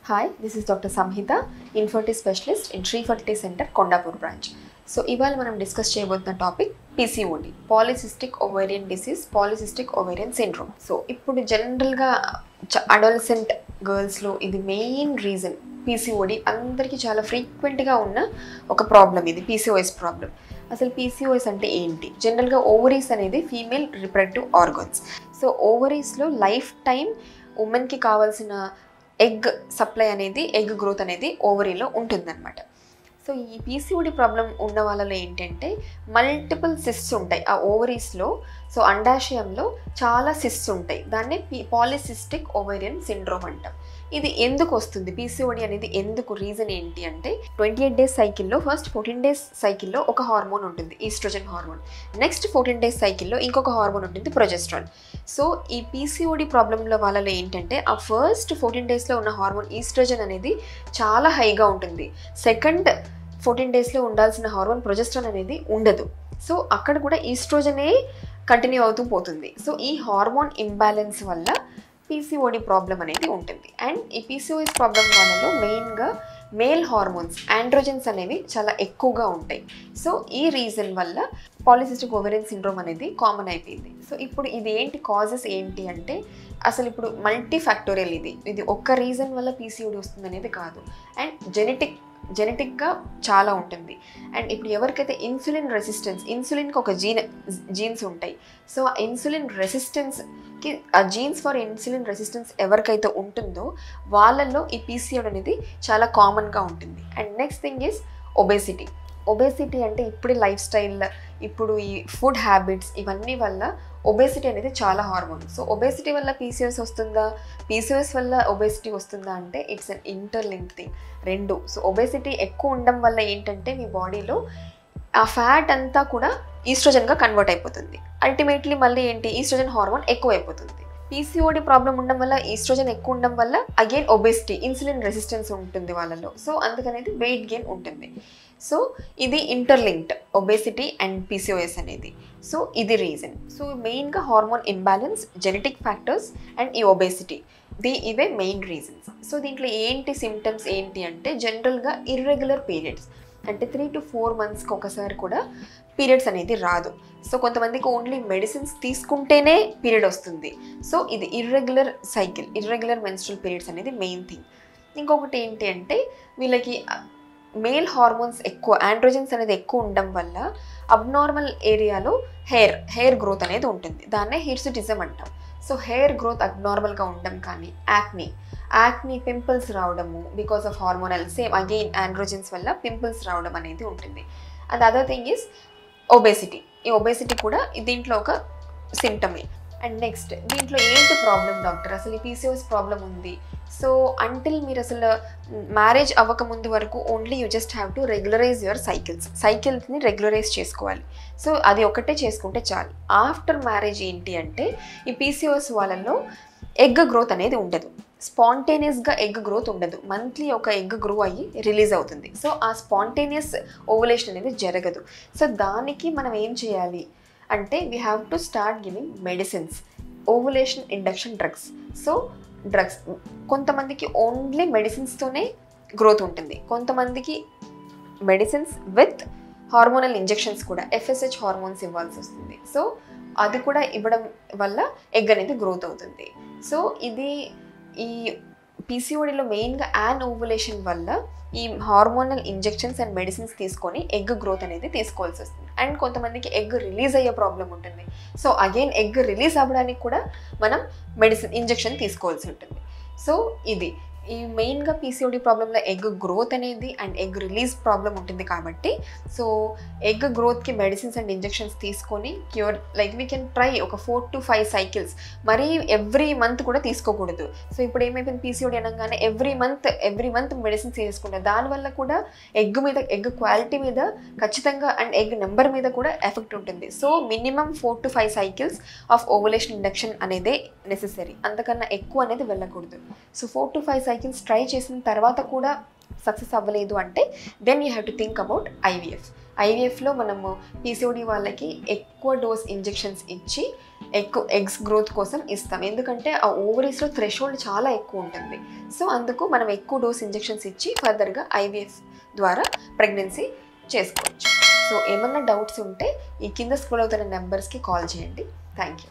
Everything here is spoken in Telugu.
Hi, this is Dr. Samhita, infertility specialist in Sri Fertility Center, Kondapur branch. So, ఇవాళ మనం డిస్కస్ చేయబోతున్న topic PCOD, polycystic ovarian disease, polycystic ovarian syndrome. So ఇప్పుడు జనరల్గా అడోలసెంట్ గర్ల్స్లో ఇది మెయిన్ రీజన్. PCOD అందరికీ చాలా ఫ్రీక్వెంట్గా ఉన్న ఒక ప్రాబ్లం ఇది, PCOS ప్రాబ్లం. అసలు PCOS అంటే ఏంటి? జనరల్గా ఓవరీస్ అనేది ఫీమేల్ రిప్రొడక్టివ్ ఆర్గన్స్. సో ఓవరీస్లో లైఫ్ టైం ఉమెన్కి కావాల్సిన ఎగ్ సప్లై అనేది, ఎగ్ గ్రోత్ అనేది ఓవరీలో ఉంటుందన్నమాట. సో ఈ PCOD ప్రాబ్లం ఉన్న వాళ్ళలో ఏంటంటే మల్టిపుల్ సిస్ట్స్ ఉంటాయి ఆ ఓవరీస్లో. సో అండాశయంలో చాలా సిస్ట్స్ ఉంటాయి. దాన్ని పాలిసిస్టిక్ ఓవేరియన్ సిండ్రోమ్ అంటాం. ఇది ఎందుకు వస్తుంది? PCOD అనేది ఎందుకు, రీజన్ ఏంటి అంటే 28 డేస్ సైకిల్లో ఫస్ట్ 14 డేస్ సైకిల్లో ఒక హార్మోన్ ఉంటుంది, ఈస్ట్రోజన్ హార్మోన్. నెక్స్ట్ 14 డేస్ సైకిల్లో ఇంకొక హార్మోన్ ఉంటుంది, ప్రొజెస్ట్రాన్. సో ఈ PCOD ప్రాబ్లంలో వాళ్ళలో ఏంటంటే ఆ ఫస్ట్ 14 డేస్లో ఉన్న హార్మోన్ ఈస్ట్రోజన్ అనేది చాలా హైగా ఉంటుంది. సెకండ్ 14 డేస్లో ఉండాల్సిన హార్మోన్ ప్రొజెస్ట్రాన్ అనేది ఉండదు. సో అక్కడ కూడా ఈస్ట్రోజనే కంటిన్యూ అవుతూ పోతుంది. సో ఈ హార్మోన్ ఇంబ్యాలెన్స్ వల్ల PCOD ప్రాబ్లం అనేది ఉంటుంది. అండ్ ఈ PCOS ప్రాబ్లం వాళ్ళలో మెయిన్గా మేల్ హార్మోన్స్, ఆండ్రోజన్స్ అనేవి చాలా ఎక్కువగా ఉంటాయి. సో ఈ రీజన్ వల్ల పాలిసిస్టిక్ ఓవేరియన్ సిండ్రోమ్ అనేది కామన్ అయిపోయింది. సో ఇప్పుడు ఇది ఏంటి, కాజెస్ ఏంటి అంటే అసలు ఇప్పుడు మల్టీ ఫ్యాక్టోరియల్. ఇది ఒక్క రీజన్ వల్ల PCOD వస్తుంది అనేది కాదు. అండ్ జెనెటిక్గా చాలా ఉంటుంది. అండ్ ఇప్పుడు ఎవరికైతే ఇన్సులిన్ రెసిస్టెన్స్, ఇన్సులిన్కి ఒక జీన్స్ ఉంటాయి. సో ఆ ఇన్సులిన్ రెసిస్టెన్స్కి, ఆ జీన్స్ ఫర్ ఇన్సులిన్ రెసిస్టెన్స్ ఎవరికైతే ఉంటుందో వాళ్ళల్లో ఈ PCOD అనేది చాలా కామన్గా ఉంటుంది. And next thing is obesity అంటే ఇప్పుడు లైఫ్ స్టైల్, ఇప్పుడు ఈ ఫుడ్ హ్యాబిట్స్, ఇవన్నీ వల్ల ఒబేసిటీ అనేది చాలా హార్మోన్. సో ఒబేసిటీ వల్ల PCOS వస్తుందా, PCOS వల్ల ఒబేసిటీ వస్తుందా అంటే ఇట్స్ అన్ ఇంటర్లింక్డ్ థింగ్, రెండు. సో ఒబేసిటీ ఎక్కువ ఉండడం వల్ల ఏంటంటే మీ బాడీలో ఆ ఫ్యాట్ అంతా కూడా ఈస్ట్రోజన్గా కన్వర్ట్ అయిపోతుంది. అల్టిమేట్లీ మళ్ళీ ఏంటి, ఈస్ట్రోజన్ హార్మోన్ ఎక్కువ అయిపోతుంది. PCOD ప్రాబ్లం ఉండడం వల్ల, ఈస్ట్రోజన్ ఎక్కువ ఉండడం వల్ల అగైన్ ఒబేసిటీ, ఇన్సులిన్ రెసిస్టెన్స్ ఉంటుంది వాళ్ళలో. సో అందుకనేది వెయిట్ గెయిన్ ఉంటుంది. సో ఇది ఇంటర్లింక్డ్, ఒబేసిటీ అండ్ PCOS అనేది. సో ఇది రీజన్. సో మెయిన్గా hormone imbalance, genetic factors and ఈ ఒబేసిటీ, ఇవే మెయిన్ రీజన్స్. సో దీంట్లో ఏంటి సిమ్టమ్స్ ఏంటి అంటే జనరల్గా ఇర్రెగ్యులర్ పీరియడ్స్, అంటే 3 to 4 monthsకి ఒకసారి కూడా పీరియడ్స్ అనేది రాదు. సో కొంతమందికి ఓన్లీ మెడిసిన్స్ తీసుకుంటేనే పీరియడ్ వస్తుంది. సో ఇది irregular cycle, irregular menstrual periods అనేది మెయిన్ థింగ్. ఇంకొకటి ఏంటి అంటే వీళ్ళకి మేల్ హార్మోన్స్ ఎక్కువ, ఆండ్రోజన్స్ అనేది ఎక్కువ ఉండడం వల్ల అబ్నార్మల్ ఏరియాలో హెయిర్ గ్రోత్ అనేది ఉంటుంది. దాన్నే హిర్సుటిజం అంటాం. సో హెయిర్ గ్రోత్ అబ్నార్మల్గా ఉండడం, కానీ యాక్నీ పింపుల్స్ రావడము because of hormonal, same again androgens వల్ల పింపుల్స్ రావడం అనేది ఉంటుంది. And other thing is obesity. ఈ ఒబేసిటీ కూడా దీంట్లో ఒక సిమ్టమే. అండ్ నెక్స్ట్ దీంట్లో ఏంటి ప్రాబ్లం డాక్టర్, అసలు ఈ PCOS ప్రాబ్లం ఉంది. సో అంటిల్ మీరు అసలు మ్యారేజ్ అవ్వకముందు వరకు only you just have to regularize your సైకిల్స్ని రెగ్యులరైజ్ చేసుకోవాలి. సో అది ఒకటే చేసుకుంటే చాలు. ఆఫ్టర్ మ్యారేజ్ ఏంటి అంటే ఈ PCOS వాళ్ళల్లో ఎగ్ గ్రోత్ అనేది ఉండదు, స్పాంటేనియస్గా ఎగ్ గ్రోత్ ఉండదు. మంత్లీ ఒక ఎగ్ గ్రో అయ్యి రిలీజ్ అవుతుంది. సో ఆ స్పాంటేనియస్ ఓవులేషన్ అనేది జరగదు. సో దానికి మనం ఏం చేయాలి అంటే we have to start giving medicines, ovulation induction drugs. So drugs కొంతమందికి ఓన్లీ మెడిసిన్స్తోనే గ్రోత్ ఉంటుంది, కొంతమందికి మెడిసిన్స్ విత్ హార్మోనల్ ఇంజెక్షన్స్ కూడా, FSH హార్మోన్స్ ఇవ్వాల్సి వస్తుంది. సో అది కూడా ఇవ్వడం వల్ల ఎగ్ అనేది గ్రోత్ అవుతుంది. సో ఇది ఈ PCODలో మెయిన్గా ఓవులేషన్ వల్ల ఈ హార్మోనల్ ఇంజెక్షన్స్ అండ్ మెడిసిన్స్ తీసుకొని ఎగ్ గ్రోత్ అనేది తీసుకోవాల్సి వస్తుంది. అండ్ కొంతమందికి ఎగ్ రిలీజ్ అయ్యే ప్రాబ్లం ఉంటుంది. సో అగైన్ ఎగ్ రిలీజ్ అవ్వడానికి కూడా మనం ఇంజెక్షన్ తీసుకోవాల్సి ఉంటుంది. సో ఇది ఈ మెయిన్గా PCOD ప్రాబ్లంలో ఎగ్ గ్రోత్ అనేది అండ్ ఎగ్ రిలీజ్ ప్రాబ్లం ఉంటుంది. కాబట్టి సో ఎగ్ గ్రోత్కి మెడిసిన్స్ అండ్ ఇంజెక్షన్స్ తీసుకొని cure, like we can try ఒక 4 to 5 cycles. మరీ ఎవ్రీ మంత్ కూడా తీసుకోకూడదు. సో ఇప్పుడు ఏమైపోయింది, PCOD అనగానే ఎవ్రీ మంత్ మెడిసిన్స్ తీసుకుంటారు. దానివల్ల కూడా ఎగ్ క్వాలిటీ మీద ఖచ్చితంగా అండ్ ఎగ్ నెంబర్ మీద కూడా ఎఫెక్ట్ ఉంటుంది. So minimum 4 to 5 cycles of ovulation induction అనేదే నెసెసరీ, అంతకన్నా ఎక్కువ అనేది వెళ్ళకూడదు. సో 4 to 5 cycles ట్రై చేసిన తర్వాత కూడా సక్సెస్ అవ్వలేదు అంటే then you have to think about IVF. IVFలో మనము PCOD వాళ్ళకి ఎక్కువ డోస్ ఇంజెక్షన్స్ ఇచ్చి ఎక్కువ ఎగ్స్ గ్రోత్ కోసం ఇస్తాం. ఎందుకంటే ఆ ఓవరీస్లో థ్రెషోల్డ్ చాలా ఎక్కువ ఉంటుంది. సో అందుకు మనం ఎక్కువ డోస్ ఇంజెక్షన్స్ ఇచ్చి ఫర్దర్గా ఐవీఎఫ్ ద్వారా ప్రెగ్నెన్సీ చేసుకోవచ్చు. సో ఏమన్నా డౌట్స్ ఉంటే ఈ కింద స్క్రోల్ అవుతున్న నెంబర్స్కి కాల్ చేయండి. Thank you.